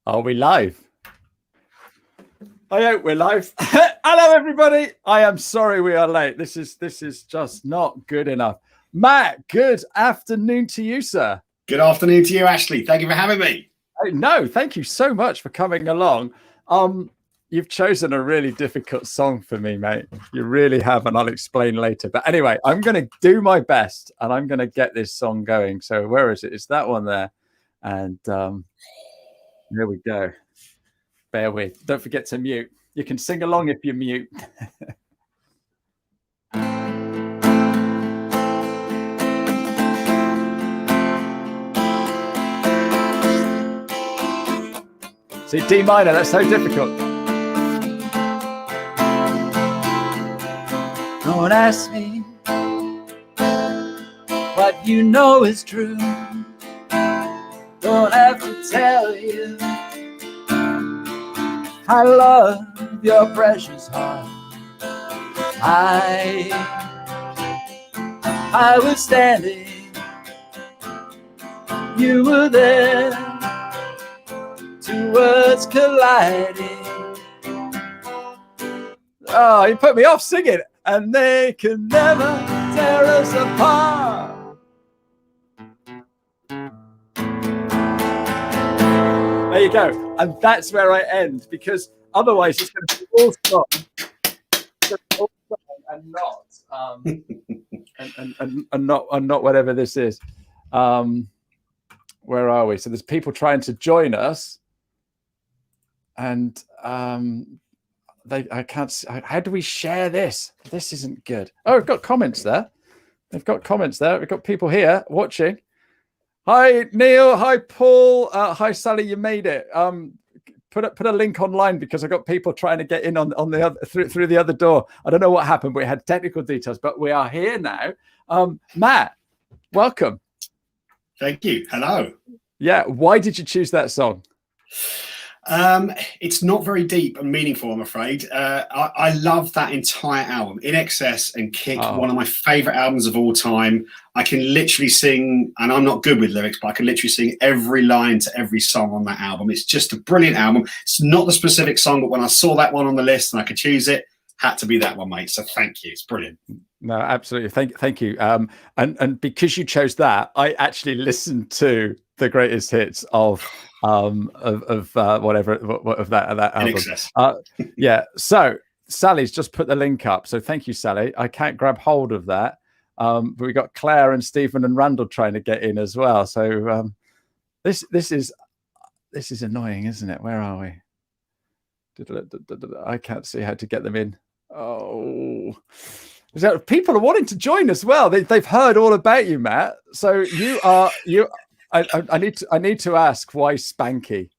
Are we live? I hope we're live. Hello, everybody. I am sorry we are late. This is just not good enough. Matt, good afternoon to you, sir. Good afternoon to you, Ashley. Thank you for having me. No, thank you so much for coming along. You've chosen a really difficult song for me, mate. You really have, and I'll explain later. But anyway, I'm going to do my best, and I'm going to get this song going. So where is it? It's that one there. And here we go. Bear with. Don't forget to mute. You can sing along if you mute. See, D minor, that's so difficult. Don't ask me what you know is true. Don't have to tell you I love your precious heart. I was standing, you were there, two words colliding. Oh, you put me off singing. And they can never tear us apart. There you go. And that's where I end, because otherwise it's going to be all song and not and not whatever this is. Where are we? So there's people trying to join us, and I can't see. How do we share this? This isn't good. Oh, we've got comments there. They've got comments there. We've got people here watching. Hi, Neil. Hi, Paul. Hi, Sally. You made it. Put a link online, because I got people trying to get in on the other through the other door. I don't know what happened. We had technical details, but we are here now. Matt, welcome. Thank you. Hello. Yeah. Why did you choose that song? It's not very deep and meaningful, I'm afraid. I love that entire album. In Excess and Kick, one of my favorite albums of all time. I can literally sing, and I'm not good with lyrics, but I can literally sing every line to every song on that album. It's just a brilliant album. It's not the specific song, but when I saw that one on the list and I could choose it, had to be that one, mate. So thank you. It's brilliant. No, absolutely. Thank you. And because you chose that, I actually listened to the greatest hits of whatever of that album. Yeah. So Sally's just put the link up. So thank you, Sally. I can't grab hold of that. But we got Claire and Stephen and Randall trying to get in as well. So this is annoying, isn't it? Where are we? I can't see how to get them in. Oh. So people are wanting to join as well. They've heard all about you, Matt. So I need to ask, why Spanky?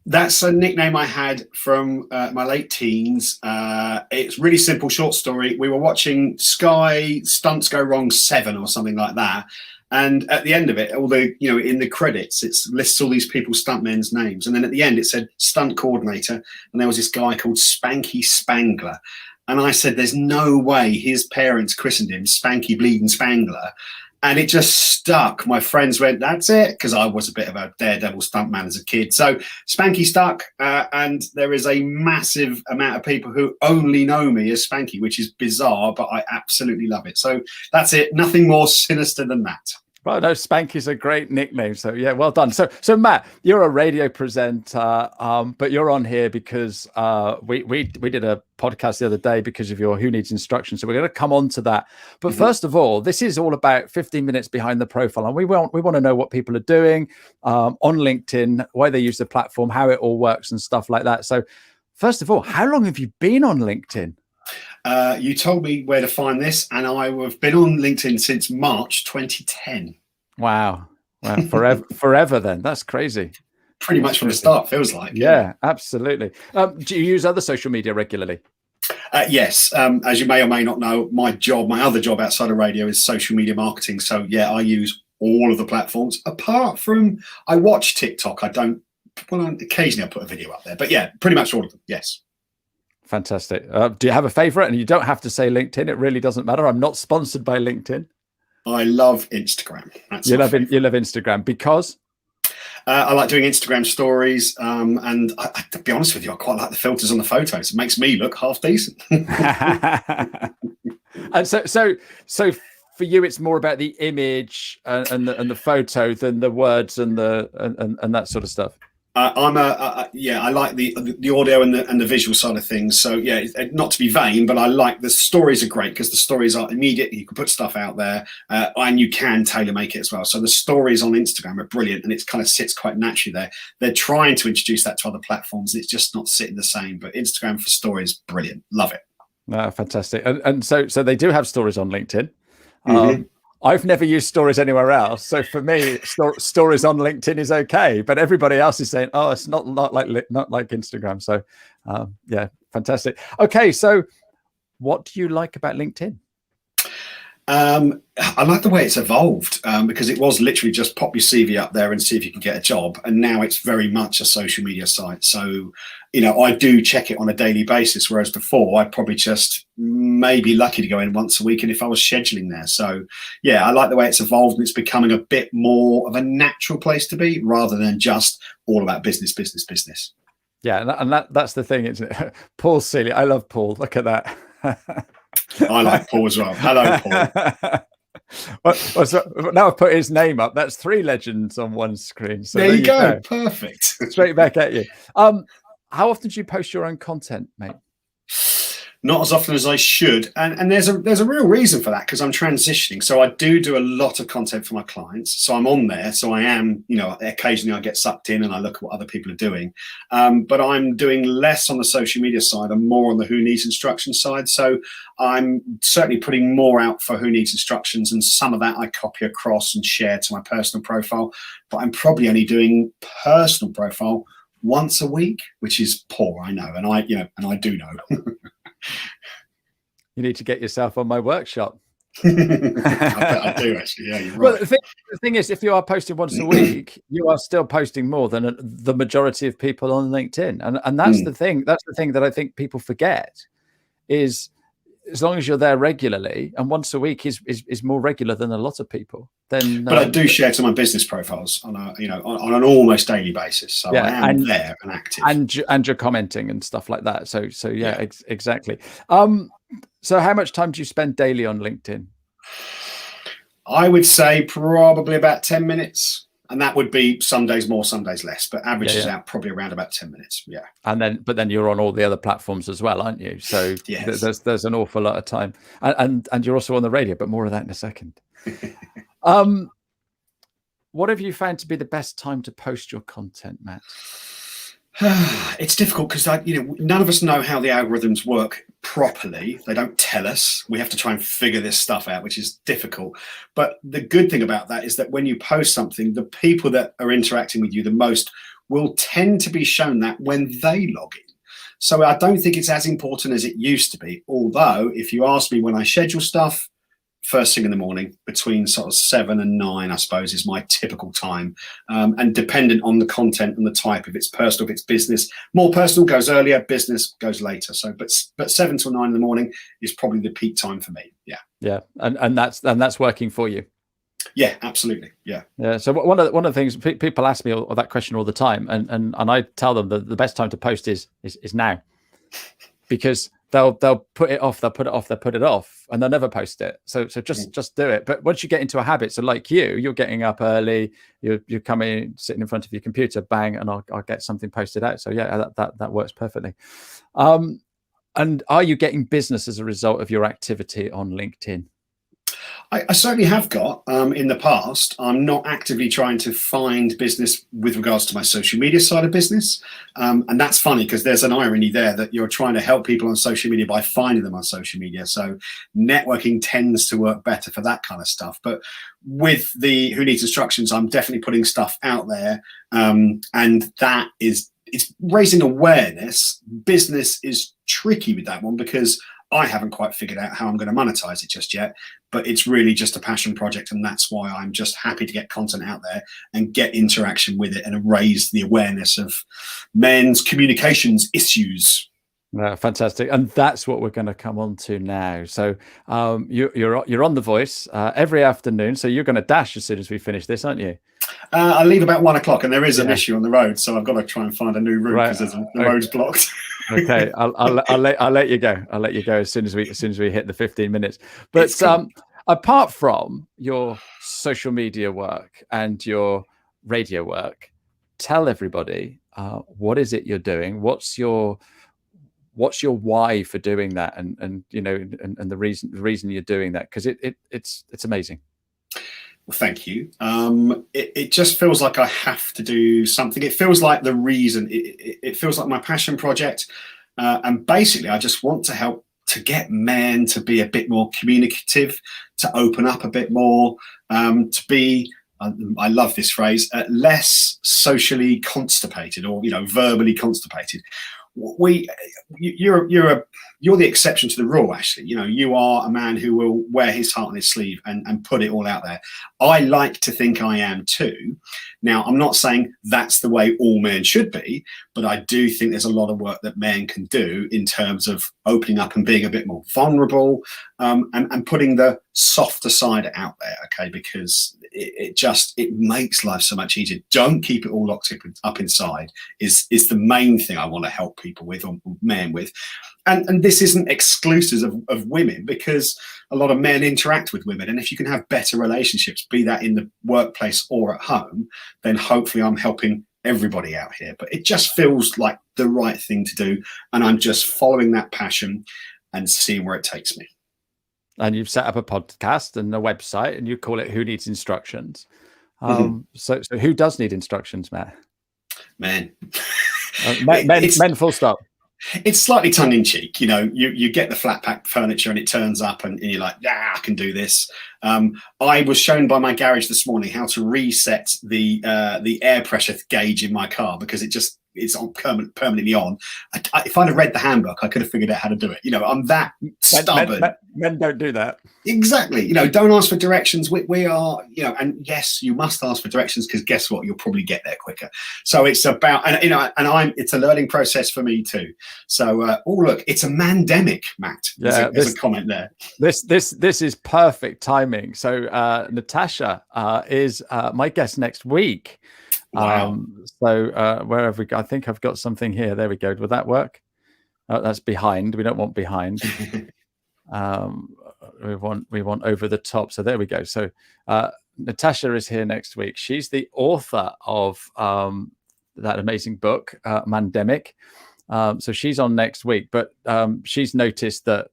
That's a nickname I had from my late teens. It's really simple, short story. We were watching Sky Stunts Go Wrong 7 or something like that. And at the end of it, in the credits, it lists all these people's stuntmen's names. And then at the end, it said stunt coordinator. And there was this guy called Spanky Spangler. And I said, there's no way his parents christened him Spanky Bleeding Spangler. And it just stuck. My friends went, that's it, because I was a bit of a daredevil stuntman as a kid. So Spanky stuck, and there is a massive amount of people who only know me as Spanky, which is bizarre, but I absolutely love it. So that's it. Nothing more sinister than that. Well, no, Spanky's a great nickname. So yeah, well done. So Matt, you're a radio presenter, but you're on here because we did a podcast the other day because of your Who Needs Instruction. So we're going to come on to that. But first of all, this is all about 15 minutes behind the profile, and we want to know what people are doing on LinkedIn, why they use the platform, how it all works, and stuff like that. So first of all, how long have you been on LinkedIn? You told me where to find this, and I have been on LinkedIn since March 2010. Wow. Forever then. That's crazy. Pretty much from the start, feels like. Yeah, absolutely. Do you use other social media regularly? Yes. As you may or may not know, my other job outside of radio is social media marketing. So yeah, I use all of the platforms. Apart from, I watch TikTok. Occasionally I put a video up there. But yeah, pretty much all of them. Yes. Fantastic. Do you have a favorite? And you don't have to say LinkedIn. It really doesn't matter. I'm not sponsored by LinkedIn. I love Instagram. You love Instagram because? I like doing Instagram stories, and to be honest with you, I quite like the filters on the photos. It makes me look half decent. And so for you, it's more about the image and the photo than the words and that sort of stuff. I like the audio and the visual side of things. So yeah, not to be vain, but I like the stories are great because the stories are immediate. You can put stuff out there, and you can tailor make it as well. So the stories on Instagram are brilliant, and it kind of sits quite naturally there. They're trying to introduce that to other platforms. It's just not sitting the same. But Instagram for stories, brilliant, love it. Fantastic. And so they do have stories on LinkedIn. Mm-hmm. I've never used stories anywhere else. So for me, stories on LinkedIn is okay, but everybody else is saying, oh, it's not like Instagram. So yeah, fantastic. Okay. So what do you like about LinkedIn? I like the way it's evolved, because it was literally just pop your CV up there and see if you can get a job. And now it's very much a social media site. So, I do check it on a daily basis, whereas before I'd probably just maybe lucky to go in once a week. And if I was scheduling there. So yeah, I like the way it's evolved, and it's becoming a bit more of a natural place to be rather than just all about business. Yeah. And that's the thing, isn't it? Paul Seeley. I love Paul. Look at that. I like Paul as well. Hello, Paul. Now I've put his name up. That's 3 legends on one screen. So there you go. Perfect. Straight back at you. How often do you post your own content, mate? Not as often as I should, and there's a real reason for that, because I'm transitioning. So I do a lot of content for my clients. So I'm on there. So I am, occasionally I get sucked in and I look at what other people are doing. But I'm doing less on the social media side and more on the Who Needs Instructions side. So I'm certainly putting more out for Who Needs Instructions, and some of that I copy across and share to my personal profile. But I'm probably only doing personal profile once a week, which is poor, I know, and I do know. You need to get yourself on my workshop. I do actually. Yeah, you're right. Well, the thing is, if you are posting once a week, you are still posting more than the majority of people on LinkedIn, and that's the thing. That's the thing that I think people forget is, as long as you're there regularly, and once a week is more regular than a lot of people. Then, but I do share to my business profiles on an almost daily basis. So yeah, I am there and active, and you're commenting and stuff like that. So yeah. Exactly. So how much time do you spend daily on LinkedIn? I would say probably about 10 minutes. And that would be some days more, some days less, but averages out probably around about 10 minutes. Yeah. But then you're on all the other platforms as well, aren't you? So yes. there's an awful lot of time, and you're also on the radio, but more of that in a second. What have you found to be the best time to post your content, Matt? It's difficult because none of us know how the algorithms work properly. They don't tell us. We have to try and figure this stuff out, which is difficult. But the good thing about that is that when you post something, the people that are interacting with you the most will tend to be shown that when they log in. So I don't think it's as important as it used to be. Although if you ask me, when I schedule stuff, first thing in the morning, between sort of 7 and 9, I suppose, is my typical time. And dependent on the content and the type, if it's personal, if it's business, more personal goes earlier, business goes later. So, but 7 till 9 in the morning is probably the peak time for me. Yeah. Yeah. And that's working for you. Yeah, absolutely. Yeah. Yeah. So one of the things people ask me that question all the time, and I tell them that the best time to post is now, because they'll put it off, they'll put it off, and they'll never post it. So just do it. But once you get into a habit, so like you're getting up early, you're coming, sitting in front of your computer, bang, and I'll get something posted out. So yeah, that works perfectly. And are you getting business as a result of your activity on LinkedIn? I certainly have got in the past. I'm not actively trying to find business with regards to my social media side of business. And that's funny because there's an irony there that you're trying to help people on social media by finding them on social media. So networking tends to work better for that kind of stuff. But with the Who Needs Instructions, I'm definitely putting stuff out there. And it's raising awareness. Business is tricky with that one because I haven't quite figured out how I'm going to monetize it just yet, but it's really just a passion project. And that's why I'm just happy to get content out there and get interaction with it and raise the awareness of men's communications issues. Fantastic. And that's what we're going to come on to now. So you're on The Voice every afternoon. So you're going to dash as soon as we finish this, aren't you? I leave about 1 o'clock, and there is an Yeah. issue on the road, so I've got to try and find a new route Right. because the road's blocked. Okay, I'll let you go. I'll let you go as soon as we hit the 15 minutes. But Cool. Apart from your social media work and your radio work, tell everybody what is it you're doing? What's your why for doing that? And you know, and the reason you're doing that, because it's amazing. Well, thank you. It just feels like I have to do something. It feels like the reason. It feels like my passion project, and basically, I just want to help to get men to be a bit more communicative, to open up a bit more, to be. I love this phrase: less socially constipated, or verbally constipated. You're the exception to the rule. Actually, you are a man who will wear his heart on his sleeve and put it all out there. I like to think I am too. Now, I'm not saying that's the way all men should be, but I do think there's a lot of work that men can do in terms of opening up and being a bit more vulnerable, and putting the softer side out there. Okay, because it makes life so much easier. Don't keep it all locked up inside is the main thing I want to help people with, or men with. And this isn't exclusive of women, because a lot of men interact with women. And if you can have better relationships, be that in the workplace or at home, then hopefully I'm helping everybody out here. But it just feels like the right thing to do. And I'm just following that passion and seeing where it takes me. And you've set up a podcast and a website, and you call it Who Needs Instructions? So who does need instructions, Matt? Men. Men full stop. It's slightly tongue-in-cheek, you get the flat pack furniture and it turns up and you're like, yeah, I can do this. I was shown by my garage this morning how to reset the air pressure gauge in my car, because it's on permanently on. If I'd have read the handbook, I could have figured out how to do it. I'm that stubborn. Men don't do that. Exactly. Don't ask for directions. We are, and yes, you must ask for directions, because guess what? You'll probably get there quicker. So it's about, it's a learning process for me too. So, look, it's a mandemic, Matt. There's a comment there. This is perfect timing. So Natasha is my guest next week. Wow. Where have we got? I think I've got something here. There we go. Will that work? Oh, that's behind. We don't want behind. We want over the top. So there we go. So Natasha is here next week. She's the author of that amazing book, Mandemic. So she's on next week, but she's noticed that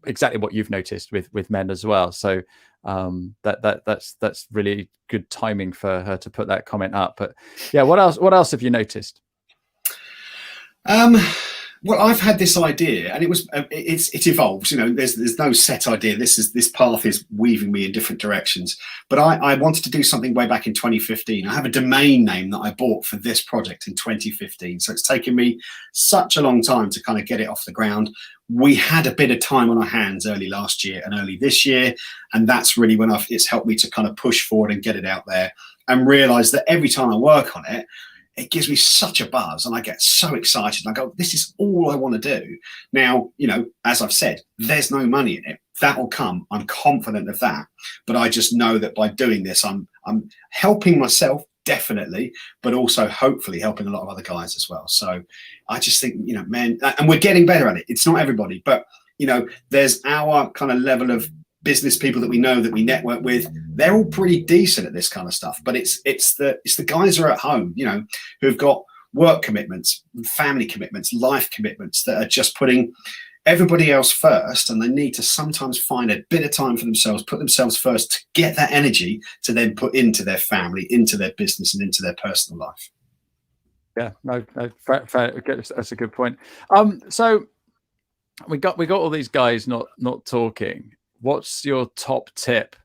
exactly what you've noticed with men as well. So that's really good timing for her to put that comment up. But yeah, what else have you noticed? Well, I've had this idea, and it evolves. There's no set idea. This path is weaving me in different directions. But I wanted to do something way back in 2015. I have a domain name that I bought for this project in 2015. So it's taken me such a long time to kind of get it off the ground. We had a bit of time on our hands early last year and early this year, and that's really when it's helped me to kind of push forward and get it out there, and realize that every time I work on it, it gives me such a buzz, and I get so excited. And I go, this is all I want to do. Now, as I've said, there's no money in it. That will come. I'm confident of that. But I just know that by doing this, I'm helping myself, definitely, but also hopefully helping a lot of other guys as well. So I just think, men, and we're getting better at it. It's not everybody, but, there's our kind of level of business people that we know, that we network with. They're all pretty decent at this kind of stuff, but it's the guys who are at home, who've got work commitments, family commitments, life commitments, that are just putting everybody else first, and they need to sometimes find a bit of time for themselves, put themselves first, to get that energy to then put into their family, into their business, and into their personal life. Yeah, no, fair, that's a good point. So we got all these guys not talking. What's your top tip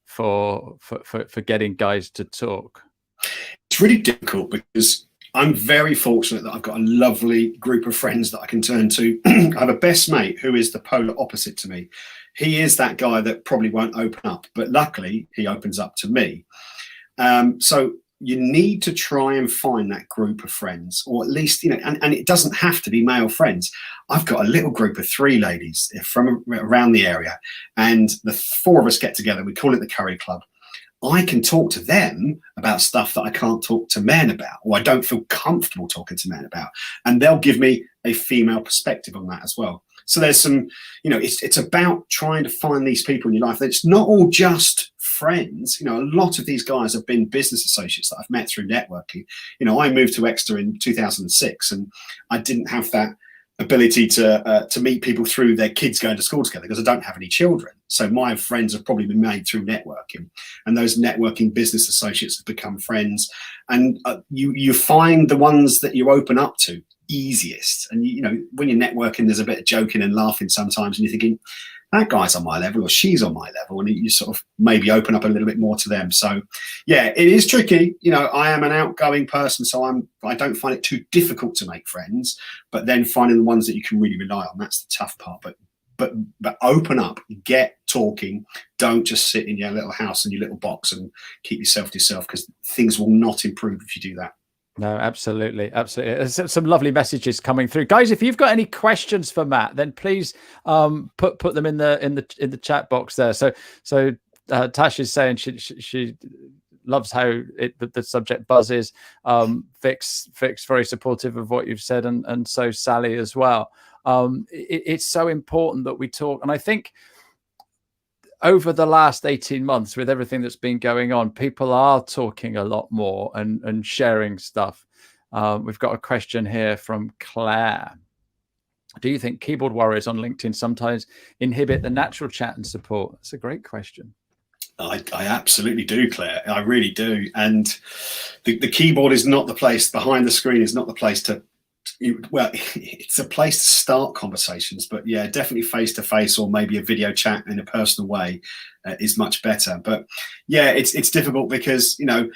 for getting guys to talk? It's really difficult, because I'm very fortunate that I've got a lovely group of friends that I can turn to. I have a best mate who is the polar opposite to me. He is that guy that probably won't open up, but luckily he opens up to me. So you need to try and find that group of friends, or at least, and it doesn't have to be male friends. I've got a little group of 3 ladies from around the area, and the 4 of us get together. We call it the Curry Club. I can talk to them about stuff that I can't talk to men about, or I don't feel comfortable talking to men about. And they'll give me a female perspective on that as well. So there's some, it's about trying to find these people in your life. It's not all just friends. A lot of these guys have been business associates that I've met through networking. I moved to Exeter in 2006, and I didn't have that ability to meet people through their kids going to school together because I don't have any children. So my friends have probably been made through networking, and those networking business associates have become friends. And you find the ones that you open up to easiest. And when you're networking, there's a bit of joking and laughing sometimes, and you're thinking, that guy's on my level or she's on my level, and you sort of maybe open up a little bit more to them. So yeah, it is tricky. I am an outgoing person, so I don't find it too difficult to make friends, but then finding the ones that you can really rely on, that's the tough part. But open up, get talking. Don't just sit in your little house in your little box and keep yourself to yourself, because things will not improve if you do that. No, absolutely. There's some lovely messages coming through, guys. If you've got any questions for Matt, then please put them in the chat box there. So Tash is saying she loves how the subject buzzes. Vic's very supportive of what you've said, and so Sally as well. It's so important that we talk, and I think over the last 18 months, with everything that's been going on, people are talking a lot more and sharing stuff. We've got a question here from Claire. Do you think keyboard warriors on LinkedIn sometimes inhibit the natural chat and support? That's a great question. I absolutely do, Claire. I really do. And the keyboard is not the place, behind the screen is not the place to, well, it's a place to start conversations, but yeah, definitely face to face, or maybe a video chat in a personal way is much better. But yeah, it's difficult because I'm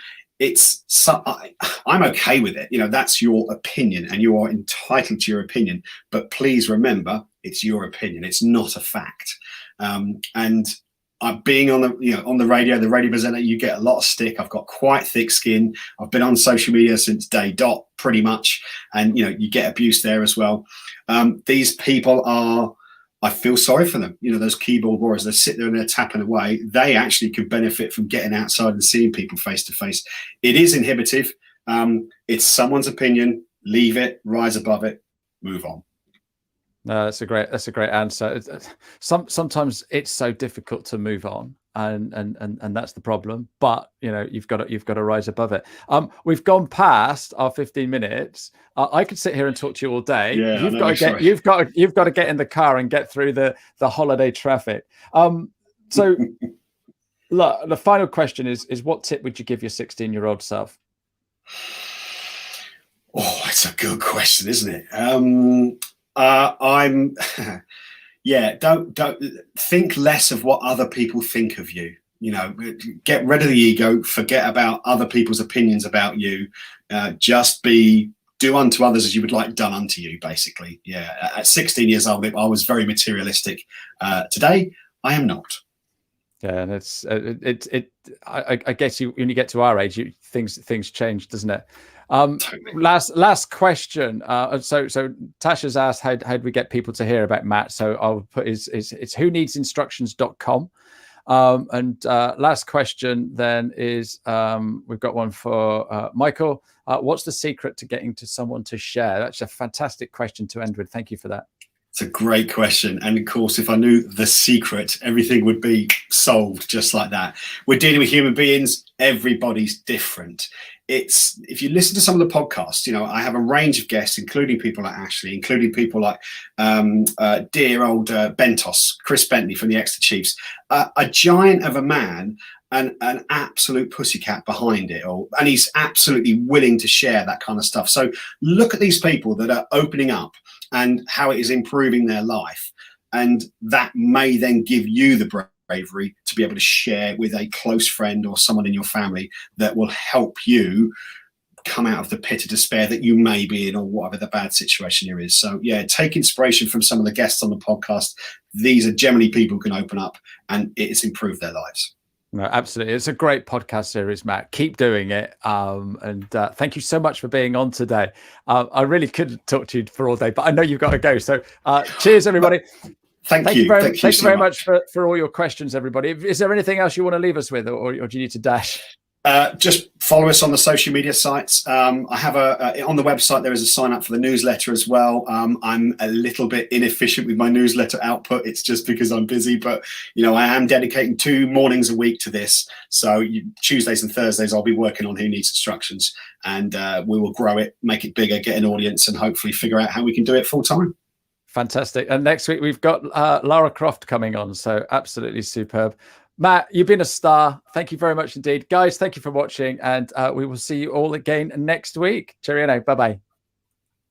okay with it. That's your opinion, and you are entitled to your opinion. But please remember, it's your opinion. It's not a fact. And being on the radio presenter, you get a lot of stick. I've got quite thick skin. I've been on social media since day dot, pretty much, and you get abuse there as well. These people I feel sorry for them. Those keyboard warriors, they sit there and they're tapping away. They actually could benefit from getting outside and seeing people face to face. It is inhibitive. It's someone's opinion. Leave it, rise above it, move on. No, that's a great answer. Sometimes it's so difficult to move on, and that's the problem. But you've got to rise above it. We've gone past our 15 minutes. I could sit here and talk to you all day. Yeah, you've got to get in the car and get through the holiday traffic. So look, the final question is what tip would you give your 16-year-old self? Oh, it's a good question, isn't it? Don't think less of what other people think of you. Get rid of the ego, forget about other people's opinions about you. Just do unto others as you would like done unto you, basically. Yeah. At 16 years old, I was very materialistic. Today, I am not. Yeah, and I guess when you get to our age, things change, doesn't it? Totally. Last question. So Tash has asked how do we get people to hear about Matt? So I'll put it's whoneedsinstructions.com. And last question then is we've got one for Michael. What's the secret to getting to someone to share? That's a fantastic question to end with. Thank you for that. It's a great question. And of course, if I knew the secret, everything would be solved just like that. We're dealing with human beings. Everybody's different. If you listen to some of the podcasts, I have a range of guests, including people like Ashley, including people like dear old Bentos, Chris Bentley from the Exeter Chiefs, a giant of a man and an absolute pussycat behind it all. And he's absolutely willing to share that kind of stuff. So look at these people that are opening up and how it is improving their life. And that may then give you the bravery to be able to share with a close friend or someone in your family that will help you come out of the pit of despair that you may be in, or whatever the bad situation here is. So yeah, take inspiration from some of the guests on the podcast. These are generally people who can open up, and it's improved their lives. No, absolutely. It's a great podcast series, Matt. Keep doing it. And thank you so much for being on today. I really could talk to you for all day, but I know you've got to go. So cheers, everybody. Thank you very much for all your questions, everybody. Is there anything else you want to leave us with, or do you need to dash? Just follow us on the social media sites. I have on the website, there is a sign up for the newsletter as well. I'm a little bit inefficient with my newsletter output. It's just because I'm busy, but I am dedicating 2 mornings a week to this. So Tuesdays and Thursdays, I'll be working on Who Needs Instructions, and we will grow it, make it bigger, get an audience, and hopefully figure out how we can do it full time. Fantastic. And next week we've got Lara Croft coming on. So absolutely superb. Matt, you've been a star. Thank you very much indeed. Guys, thank you for watching. And we will see you all again next week. Cheerio now. Bye-bye.